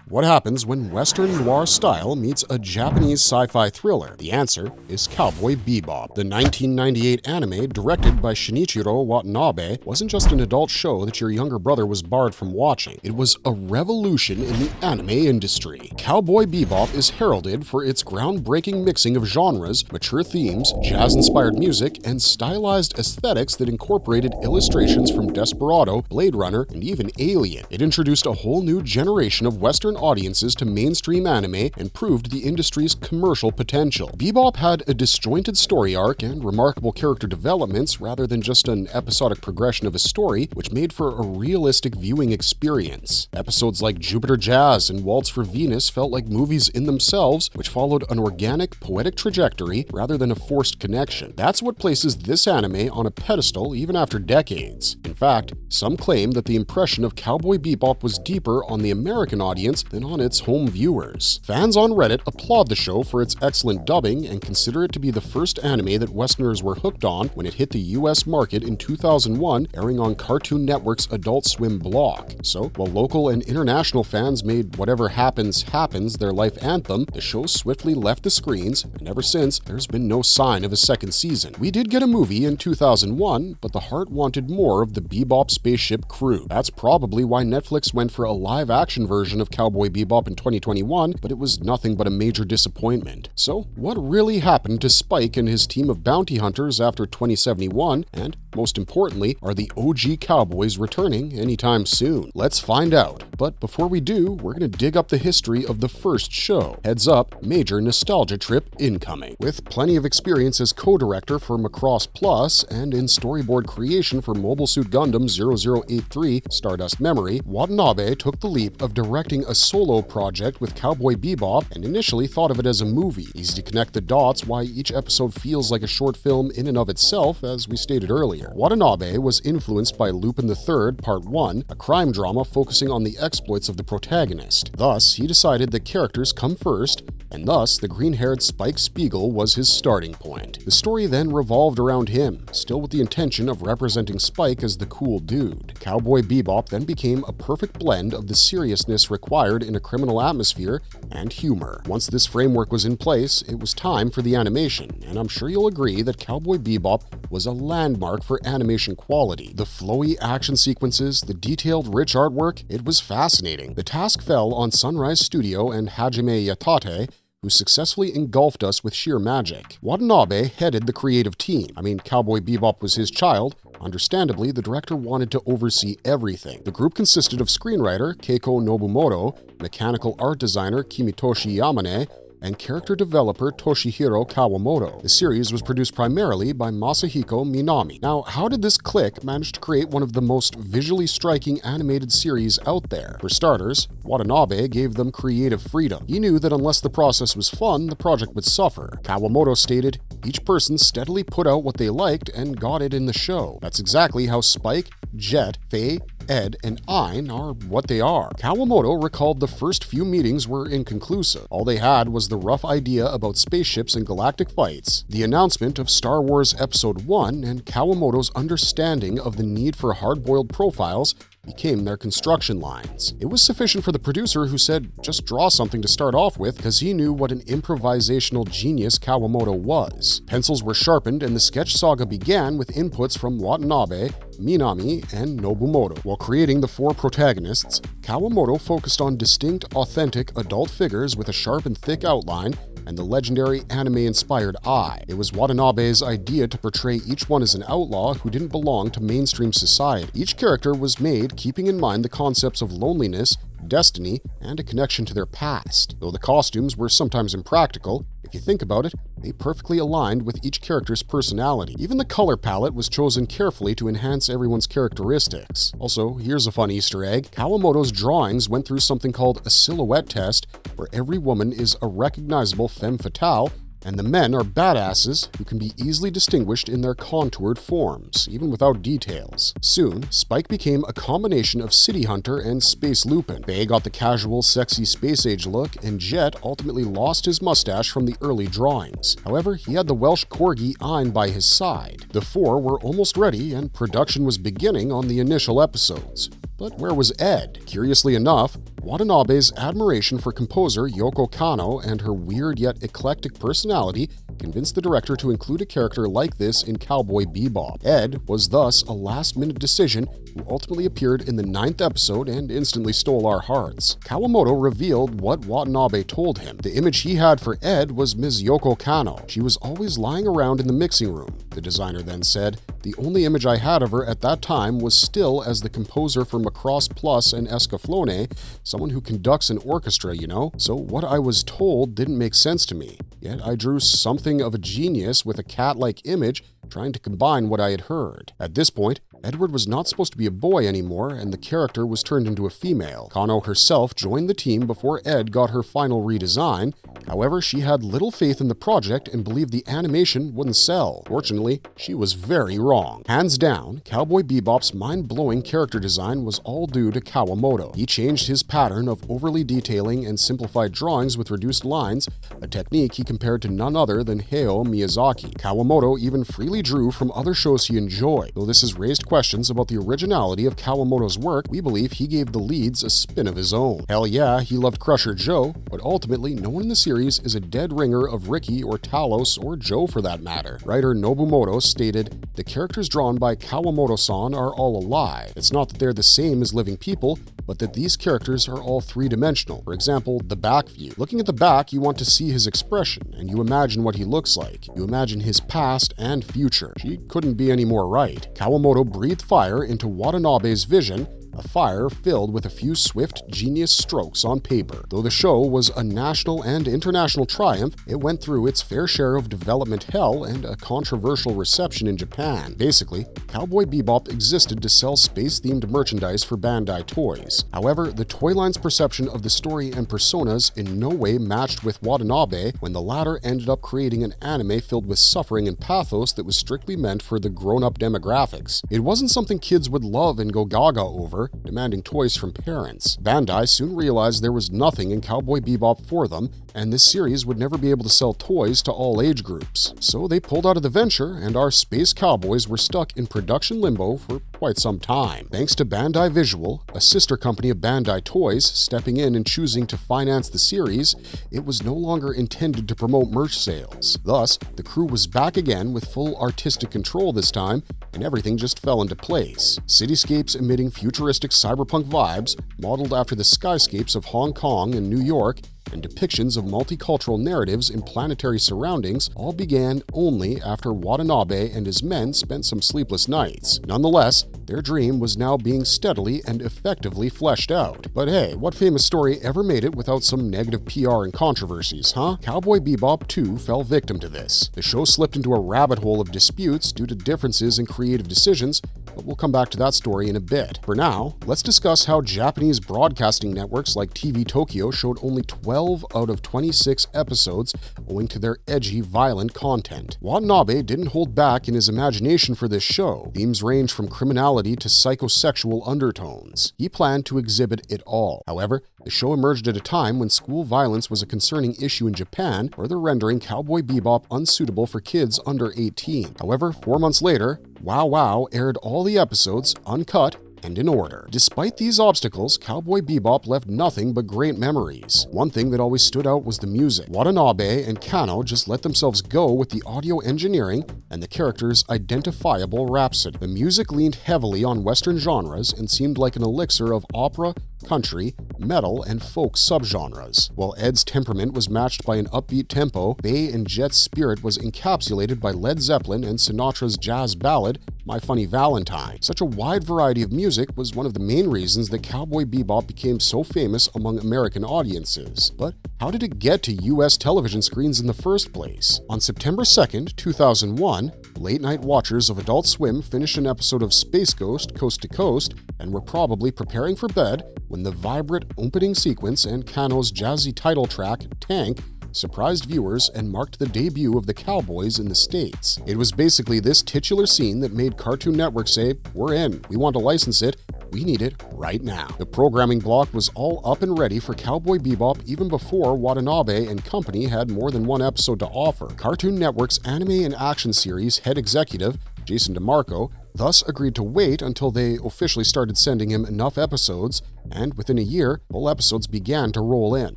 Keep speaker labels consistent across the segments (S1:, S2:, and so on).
S1: What happens when Western noir style meets a Japanese sci-fi thriller? The answer is Cowboy Bebop. The 1998 anime, directed by Shinichirō Watanabe, wasn't just an adult show that your younger brother was barred from watching. It was a revolution in the anime industry. Cowboy Bebop is heralded for its groundbreaking mixing of genres, mature themes, jazz-inspired music, and stylized aesthetics that incorporated illustrations from Desperado, Blade Runner, and even Alien. It introduced a whole new generation of Western audiences to mainstream anime and proved the industry's commercial potential. Bebop had a disjointed story arc and remarkable character developments rather than just an episodic progression of a story, which made for a realistic viewing experience. Episodes like Jupiter Jazz and Waltz for Venus felt like movies in themselves, which followed an organic, poetic trajectory rather than a forced connection. That's what places this anime on a pedestal even after decades. In fact, some claim that the impression of Cowboy Bebop was deeper on the American audience than on its home viewers. Fans on Reddit applaud the show for its excellent dubbing and consider it to be the first anime that Westerners were hooked on when it hit the US market in 2001, airing on Cartoon Network's Adult Swim block. So, while local and international fans made Whatever Happens Happens their life anthem, the show swiftly left the screens, and ever since, there's been no sign of a second season. We did get a movie in 2001, but the heart wanted more of the Bebop spaceship crew. That's probably why Netflix went for a live-action version of Cowboy Bebop in 2021, but it was nothing but a major disappointment. So, what really happened to Spike and his team of bounty hunters after 2071, and most importantly, are the OG Cowboys returning anytime soon? Let's find out. But before we do, we're going to dig up the history of the first show. Heads up, major nostalgia trip incoming. With plenty of experience as co-director for Macross Plus and in storyboard creation for Mobile Suit Gundam 0083 Stardust Memory, Watanabe took the leap of directing a solo project with Cowboy Bebop and initially thought of it as a movie. Easy to connect the dots why each episode feels like a short film in and of itself, as we stated earlier. Watanabe was influenced by Lupin III Part 1, a crime drama focusing on the exploits of the protagonist. Thus, he decided that characters come first, and thus the green-haired Spike Spiegel was his starting point. The story then revolved around him, still with the intention of representing Spike as the cool dude. Cowboy Bebop then became a perfect blend of the seriousness required in a criminal atmosphere and humor. Once this framework was in place, it was time for the animation, and I'm sure you'll agree that Cowboy Bebop was a landmark for animation quality. The flowy action sequences, the detailed rich artwork, it was fascinating. The task fell on Sunrise Studio and Hajime Yatate, who successfully engulfed us with sheer magic. Watanabe headed the creative team. Cowboy Bebop was his child. Understandably, the director wanted to oversee everything. The group consisted of screenwriter Keiko Nobumoto, mechanical art designer Kimitoshi Yamane, and character developer Toshihiro Kawamoto. The series was produced primarily by Masahiko Minami. Now, how did this clique manage to create one of the most visually striking animated series out there? For starters, Watanabe gave them creative freedom. He knew that unless the process was fun, the project would suffer. Kawamoto stated, "Each person steadily put out what they liked and got it in the show." That's exactly how Spike, Jet, Faye, Ed, and Ein are what they are. Kawamoto recalled the first few meetings were inconclusive. All they had was the rough idea about spaceships and galactic fights, the announcement of Star Wars Episode 1, and Kawamoto's understanding of the need for hard-boiled profiles became their construction lines. It was sufficient for the producer, who said, just draw something to start off with, because he knew what an improvisational genius Kawamoto was. Pencils were sharpened and the sketch saga began with inputs from Watanabe, Minami, and Nobumoto. While creating the four protagonists, Kawamoto focused on distinct, authentic adult figures with a sharp and thick outline and the legendary anime-inspired eye. It was Watanabe's idea to portray each one as an outlaw who didn't belong to mainstream society. Each character was made keeping in mind the concepts of loneliness, destiny, and a connection to their past. Though the costumes were sometimes impractical, if you think about it, they perfectly aligned with each character's personality. Even the color palette was chosen carefully to enhance everyone's characteristics. Also, here's a fun Easter egg. Kawamoto's drawings went through something called a silhouette test, where every woman is a recognizable femme fatale, and the men are badasses who can be easily distinguished in their contoured forms, even without details. Soon, Spike became a combination of City Hunter and Space Lupin. Faye got the casual, sexy space-age look, and Jet ultimately lost his mustache from the early drawings. However, he had the Welsh corgi Ein by his side. The four were almost ready, and production was beginning on the initial episodes. But where was Ed? Curiously enough, Watanabe's admiration for composer Yoko Kanno and her weird yet eclectic personality convinced the director to include a character like this in Cowboy Bebop. Ed was thus a last-minute decision who ultimately appeared in the 9th episode and instantly stole our hearts. Kawamoto revealed what Watanabe told him. The image he had for Ed was Ms. Yoko Kanno. She was always lying around in the mixing room, the designer then said. The only image I had of her at that time was still as the composer for Macross Plus and Escaflowne, someone who conducts an orchestra, you know? So what I was told didn't make sense to me. Yet I drew something of a genius with a cat-like image, trying to combine what I had heard. At this point, Edward was not supposed to be a boy anymore, and the character was turned into a female. Kanno herself joined the team before Ed got her final redesign. However, she had little faith in the project and believed the animation wouldn't sell. Fortunately, she was very wrong. Hands down, Cowboy Bebop's mind-blowing character design was all due to Kawamoto. He changed his pattern of overly detailing and simplified drawings with reduced lines, a technique he compared to none other than Hayao Miyazaki. Kawamoto even freely drew from other shows he enjoyed. Though this has raised questions about the originality of Kawamoto's work, we believe he gave the leads a spin of his own. Hell yeah, he loved Crusher Joe, but ultimately no one in the series is a dead ringer of Ricky or Talos or Joe for that matter. Writer Nobumoto stated, "The characters drawn by Kawamoto-san are all a lie. It's not that they're the same as living people, but that these characters are all three-dimensional. For example, the back view. Looking at the back, you want to see his expression, and you imagine what he looks like. You imagine his past and future." She couldn't be any more right. Kawamoto breathed fire into Watanabe's vision, a fire filled with a few swift, genius strokes on paper. Though the show was a national and international triumph, it went through its fair share of development hell and a controversial reception in Japan. Basically, Cowboy Bebop existed to sell space-themed merchandise for Bandai Toys. However, the toy line's perception of the story and personas in no way matched with Watanabe when the latter ended up creating an anime filled with suffering and pathos that was strictly meant for the grown-up demographics. It wasn't something kids would love and go gaga over, demanding toys from parents. Bandai soon realized there was nothing in Cowboy Bebop for them, and this series would never be able to sell toys to all age groups. So they pulled out of the venture, and our space cowboys were stuck in production limbo for quite some time. Thanks to Bandai Visual, a sister company of Bandai Toys, stepping in and choosing to finance the series, it was no longer intended to promote merch sales. Thus, the crew was back again with full artistic control this time, and everything just fell into place. Cityscapes emitting futuristic cyberpunk vibes, modeled after the skyscapes of Hong Kong and New York, and depictions of multicultural narratives in planetary surroundings all began only after Watanabe and his men spent some sleepless nights. Nonetheless, their dream was now being steadily and effectively fleshed out. But hey, what famous story ever made it without some negative PR and controversies, huh? Cowboy Bebop 2 fell victim to this. The show slipped into a rabbit hole of disputes due to differences in creative decisions, but we'll come back to that story in a bit. For now, let's discuss how Japanese broadcasting networks like TV Tokyo showed only 12 out of 26 episodes owing to their edgy, violent content. Watanabe didn't hold back in his imagination for this show. Themes range from criminality to psychosexual undertones. He planned to exhibit it all. However, the show emerged at a time when school violence was a concerning issue in Japan, further rendering Cowboy Bebop unsuitable for kids under 18. However, 4 months later, Wow Wow aired all the episodes, uncut, and in order. Despite these obstacles, Cowboy Bebop left nothing but great memories. One thing that always stood out was the music. Watanabe and Kanno just let themselves go with the audio engineering and the characters' identifiable rhapsody. The music leaned heavily on Western genres and seemed like an elixir of opera, country, metal, and folk subgenres. While Ed's temperament was matched by an upbeat tempo, Bay and Jet's spirit was encapsulated by Led Zeppelin and Sinatra's jazz ballad, My Funny Valentine. Such a wide variety of music was one of the main reasons that Cowboy Bebop became so famous among American audiences. But how did it get to US television screens in the first place? On September 2nd, 2001, late-night watchers of Adult Swim finished an episode of Space Ghost Coast to Coast and were probably preparing for bed when the vibrant opening sequence and Kanno's jazzy title track, Tank, surprised viewers and marked the debut of the Cowboys in the States. It was basically this titular scene that made Cartoon Network say, "We're in, we want to license it, we need it right now." The programming block was all up and ready for Cowboy Bebop even before Watanabe and company had more than one episode to offer. Cartoon Network's anime and action series head executive, Jason DeMarco, thus agreed to wait until they officially started sending him enough episodes and within a year, full episodes began to roll in.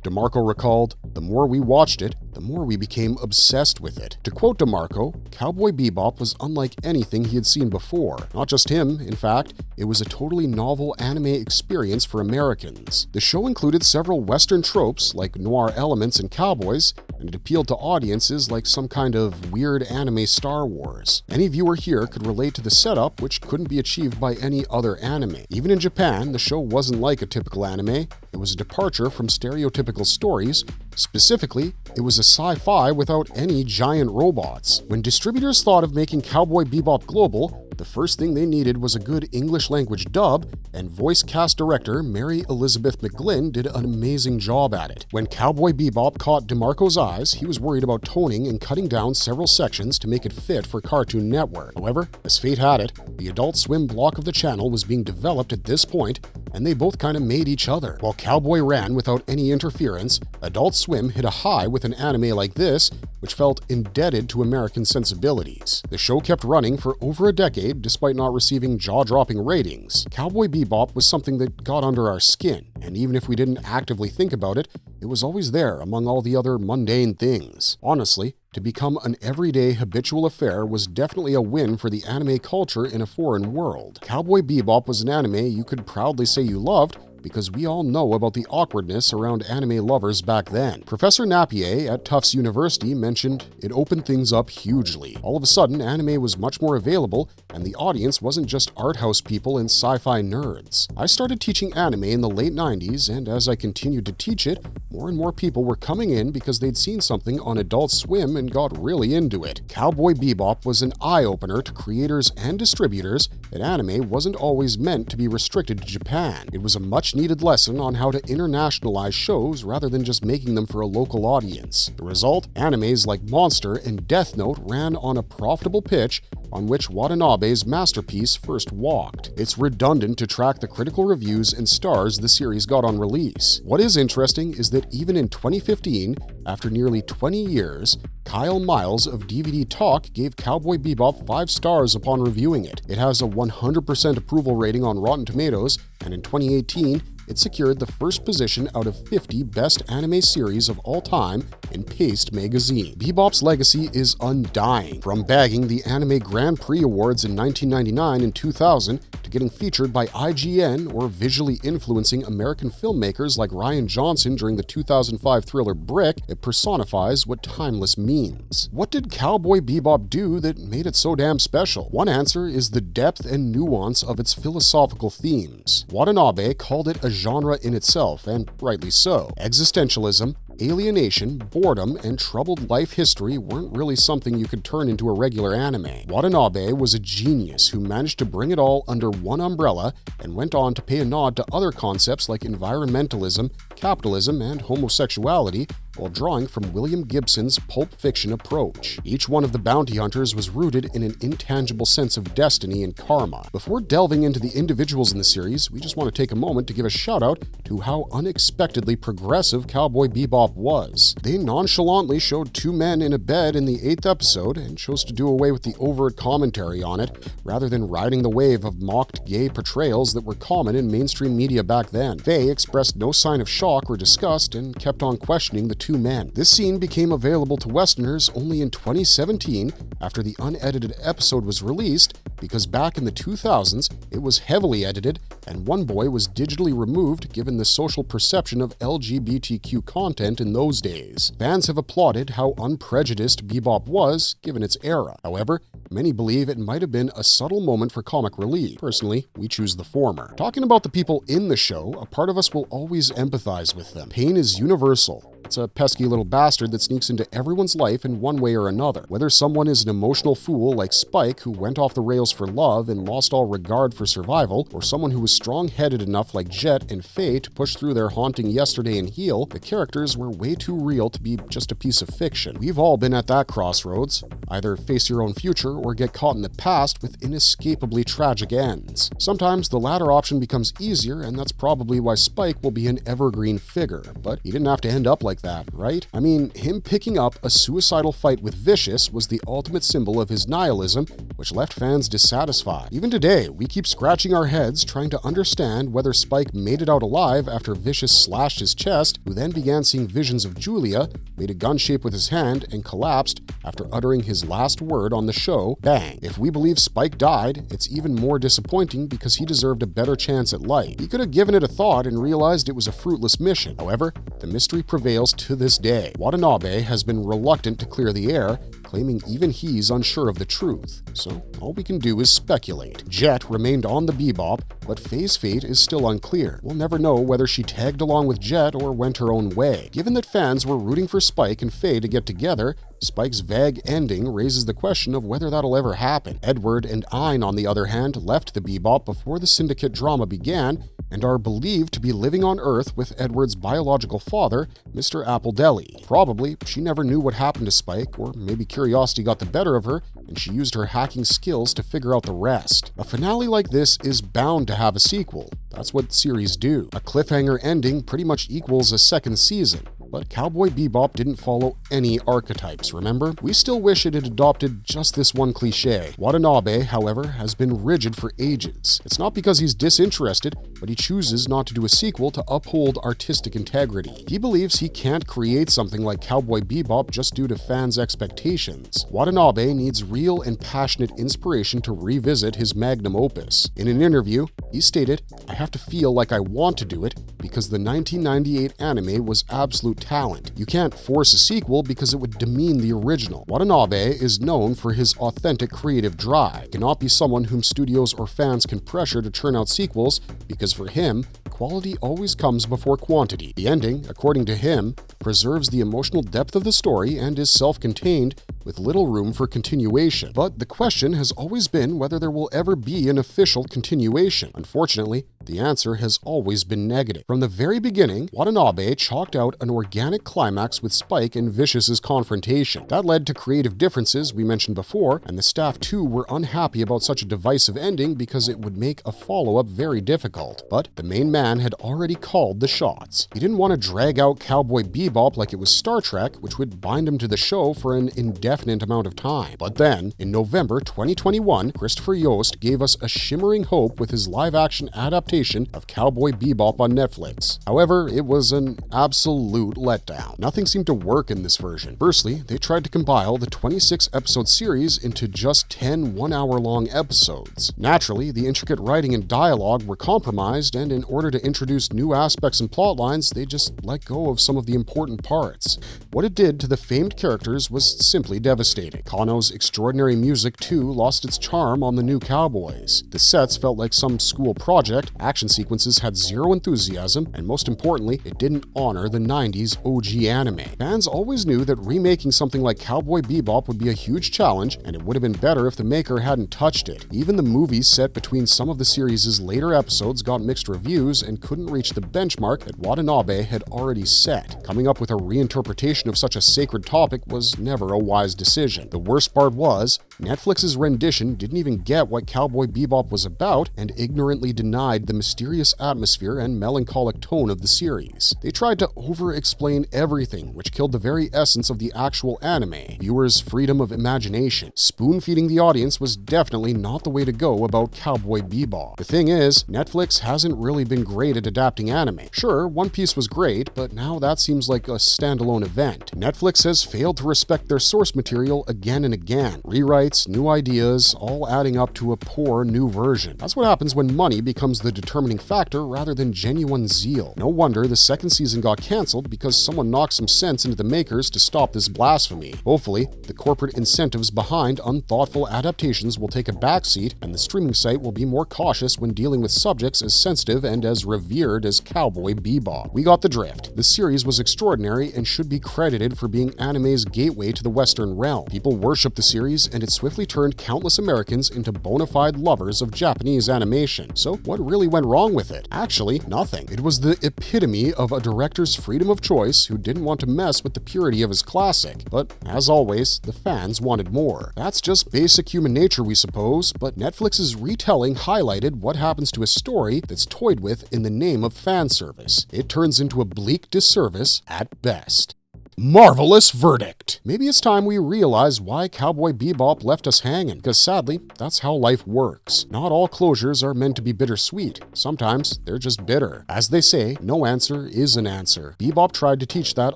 S1: DeMarco recalled, "The more we watched it, the more we became obsessed with it." To quote DeMarco, Cowboy Bebop was unlike anything he had seen before. Not just him, in fact, it was a totally novel anime experience for Americans. The show included several Western tropes like noir elements and cowboys, and it appealed to audiences like some kind of weird anime Star Wars. Any viewer here could relate to the setup, which couldn't be achieved by any other anime. Even in Japan, the show wasn't like a typical anime. It was a departure from stereotypical stories. Specifically, it was a sci-fi without any giant robots. When distributors thought of making Cowboy Bebop global, the first thing they needed was a good English-language dub, and voice cast director Mary Elizabeth McGlynn did an amazing job at it. When Cowboy Bebop caught DeMarco's eyes, he was worried about toning and cutting down several sections to make it fit for Cartoon Network. However, as fate had it, the Adult Swim block of the channel was being developed at this point, and they both kind of made each other. While Cowboy ran without any interference, Adult Swim hit a high with an anime like this, which felt indebted to American sensibilities. The show kept running for over a decade despite not receiving jaw-dropping ratings. Cowboy Bebop was something that got under our skin, and even if we didn't actively think about it, it was always there among all the other mundane things. Honestly, to become an everyday habitual affair was definitely a win for the anime culture in a foreign world. Cowboy Bebop was an anime you could proudly say you loved, because we all know about the awkwardness around anime lovers back then. Professor Napier at Tufts University mentioned it opened things up hugely. All of a sudden, anime was much more available, and the audience wasn't just art house people and sci-fi nerds. I started teaching anime in the late 90s, and as I continued to teach it, more and more people were coming in because they'd seen something on Adult Swim and got really into it. Cowboy Bebop was an eye-opener to creators and distributors that anime wasn't always meant to be restricted to Japan. It was a much-needed lesson on how to internationalize shows rather than just making them for a local audience. The result? Animes like Monster and Death Note ran on a profitable pitch on which Watanabe's masterpiece first walked. It's redundant to track the critical reviews and stars the series got on release. What is interesting is that even in 2015, after nearly 20 years, Kyle Miles of DVD Talk gave Cowboy Bebop 5 stars upon reviewing it. It has a 100% approval rating on Rotten Tomatoes, and in 2018, it secured the first position out of 50 best anime series of all time in Paste magazine. Bebop's legacy is undying, from bagging the Anime Grand Prix Awards in 1999 and 2000 to getting featured by IGN or visually influencing American filmmakers like Rian Johnson during the 2005 thriller Brick. It personifies what timeless means. What did Cowboy Bebop do that made it so damn special? One answer is the depth and nuance of its philosophical themes. Watanabe called it a genre in itself, and rightly so. Existentialism, alienation, boredom, and troubled life history weren't really something you could turn into a regular anime. Watanabe was a genius who managed to bring it all under one umbrella and went on to pay a nod to other concepts like environmentalism, capitalism, and homosexuality, while drawing from William Gibson's Pulp Fiction approach. Each one of the bounty hunters was rooted in an intangible sense of destiny and karma. Before delving into the individuals in the series, we just want to take a moment to give a shout out to how unexpectedly progressive Cowboy Bebop was. They nonchalantly showed 2 men in a bed in the 8th episode and chose to do away with the overt commentary on it, rather than riding the wave of mocked gay portrayals that were common in mainstream media back then. Faye expressed no sign of shock or disgust and kept on questioning the 2 men. This scene became available to Westerners only in 2017 after the unedited episode was released, because back in the 2000s it was heavily edited and one boy was digitally removed given the social perception of LGBTQ content in those days. Fans have applauded how unprejudiced Bebop was given its era. However, many believe it might have been a subtle moment for comic relief. Personally, we choose the former. Talking about the people in the show, a part of us will always empathize with them. Pain is universal. It's a pesky little bastard that sneaks into everyone's life in one way or another. Whether someone is an emotional fool like Spike, who went off the rails for love and lost all regard for survival, or someone who was strong-headed enough like Jet and Faye to push through their haunting yesterday and heal, the characters were way too real to be just a piece of fiction. We've all been at that crossroads. Either face your own future or get caught in the past with inescapably tragic ends. Sometimes the latter option becomes easier, and that's probably why Spike will be an evergreen figure, but he didn't have to end up like like that, right? I mean, him picking up a suicidal fight with Vicious was the ultimate symbol of his nihilism, which left fans dissatisfied. Even today, we keep scratching our heads trying to understand whether Spike made it out alive after Vicious slashed his chest, who then began seeing visions of Julia, made a gun shape with his hand, and collapsed after uttering his last word on the show, bang. If we believe Spike died, it's even more disappointing because he deserved a better chance at life. He could have given it a thought and realized it was a fruitless mission. However, the mystery prevails to this day. Watanabe has been reluctant to clear the air, claiming even he's unsure of the truth. So all we can do is speculate. Jet remained on the Bebop, but Faye's fate is still unclear. We'll never know whether she tagged along with Jet or went her own way. Given that fans were rooting for Spike and Faye to get together, Spike's vague ending raises the question of whether that'll ever happen. Edward and Ein, on the other hand, left the Bebop before the Syndicate drama began and are believed to be living on Earth with Edward's biological father, Mr. Appledelli. Probably, she never knew what happened to Spike, or maybe curiosity got the better of her and she used her hacking skills to figure out the rest. A finale like this is bound to have a sequel. That's what series do. A cliffhanger ending pretty much equals a second season. But Cowboy Bebop didn't follow any archetypes, remember? We still wish it had adopted just this one cliché. Watanabe, however, has been rigid for ages. It's not because he's disinterested, but he chooses not to do a sequel to uphold artistic integrity. He believes he can't create something like Cowboy Bebop just due to fans' expectations. Watanabe needs real and passionate inspiration to revisit his magnum opus. In an interview, he stated, "I have to feel like I want to do it because the 1998 anime was absolute talent. You can't force a sequel because it would demean the original." Watanabe is known for his authentic creative drive. He cannot be someone whom studios or fans can pressure to churn out sequels because for him, quality always comes before quantity. The ending, according to him, preserves the emotional depth of the story and is self-contained with little room for continuation. But the question has always been whether there will ever be an official continuation. Unfortunately, the answer has always been negative. From the very beginning, Watanabe chalked out an organic climax with Spike and Vicious's confrontation. That led to creative differences we mentioned before, and the staff too were unhappy about such a divisive ending because it would make a follow-up very difficult. But the main man had already called the shots. He didn't want to drag out Cowboy Bebop like it was Star Trek, which would bind him to the show for an indefinite amount of time. But then, in November 2021, Christopher Yost gave us a shimmering hope with his live-action adaptation of Cowboy Bebop on Netflix. However, it was an absolute letdown. Nothing seemed to work in this version. Firstly, they tried to compile the 26-episode series into just 10 one-hour-long episodes. Naturally, the intricate writing and dialogue were compromised, and in order to introduce new aspects and plot lines, they just let go of some of the important parts. What it did to the famed characters was simply devastating. Kano's extraordinary music, too, lost its charm on the new Cowboys. The sets felt like some school project, action sequences had zero enthusiasm, and most importantly, it didn't honor the 90s OG anime. Fans always knew that remaking something like Cowboy Bebop would be a huge challenge, and it would have been better if the maker hadn't touched it. Even the movies set between some of the series' later episodes got mixed reviews and couldn't reach the benchmark that Watanabe had already set. Coming up with a reinterpretation of such a sacred topic was never a wise decision. The worst part was, Netflix's rendition didn't even get what Cowboy Bebop was about and ignorantly denied the mysterious atmosphere and melancholic tone of the series. They tried to over-explain everything, which killed the very essence of the actual anime, viewers' freedom of imagination. Spoon-feeding the audience was definitely not the way to go about Cowboy Bebop. The thing is, Netflix hasn't really been great at adapting anime. Sure, One Piece was great, but now that seems like a standalone event. Netflix has failed to respect their source material again and again. Rewrites, new ideas, all adding up to a poor new version. That's what happens when money becomes the determining factor rather than genuine zeal. No wonder the second season got cancelled because someone knocked some sense into the makers to stop this blasphemy. Hopefully, the corporate incentives behind unthoughtful adaptations will take a backseat and the streaming site will be more cautious when dealing with subjects as sensitive and as revered as Cowboy Bebop. We got the drift. The series was extraordinary and should be credited for being anime's gateway to the Western realm. People worship the series and it swiftly turned countless Americans into bona fide lovers of Japanese animation. So what really went wrong with it? Actually, nothing. It was the epitome of a director's freedom of choice who didn't want to mess with the purity of his classic. But as always, the fans wanted more. That's just basic human nature, we suppose, but Netflix's retelling highlighted what happens to a story that's toyed with in the name of fan service. It turns into a bleak disservice at best. Marvelous verdict! Maybe it's time we realize why Cowboy Bebop left us hanging, because sadly, that's how life works. Not all closures are meant to be bittersweet. Sometimes they're just bitter. As they say, no answer is an answer. Bebop tried to teach that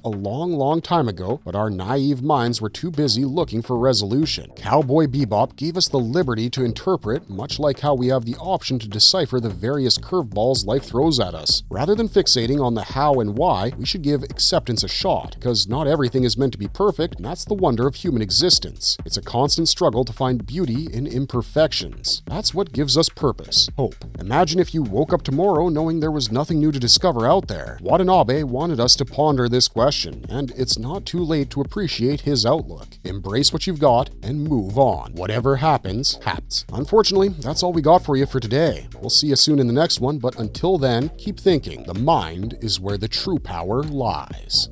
S1: a long time ago, but our naive minds were too busy looking for resolution. Cowboy Bebop gave us the liberty to interpret, much like how we have the option to decipher the various curveballs life throws at us. Rather than fixating on the how and why, we should give acceptance a shot, because not everything is meant to be perfect, and that's the wonder of human existence. It's a constant struggle to find beauty in imperfections. That's what gives us purpose, hope. Imagine if you woke up tomorrow knowing there was nothing new to discover out there. Watanabe wanted us to ponder this question, and it's not too late to appreciate his outlook. Embrace what you've got and move on. Whatever happens, happens. Unfortunately, that's all we got for you for today. We'll see you soon in the next one, but until then, keep thinking. The mind is where the true power lies.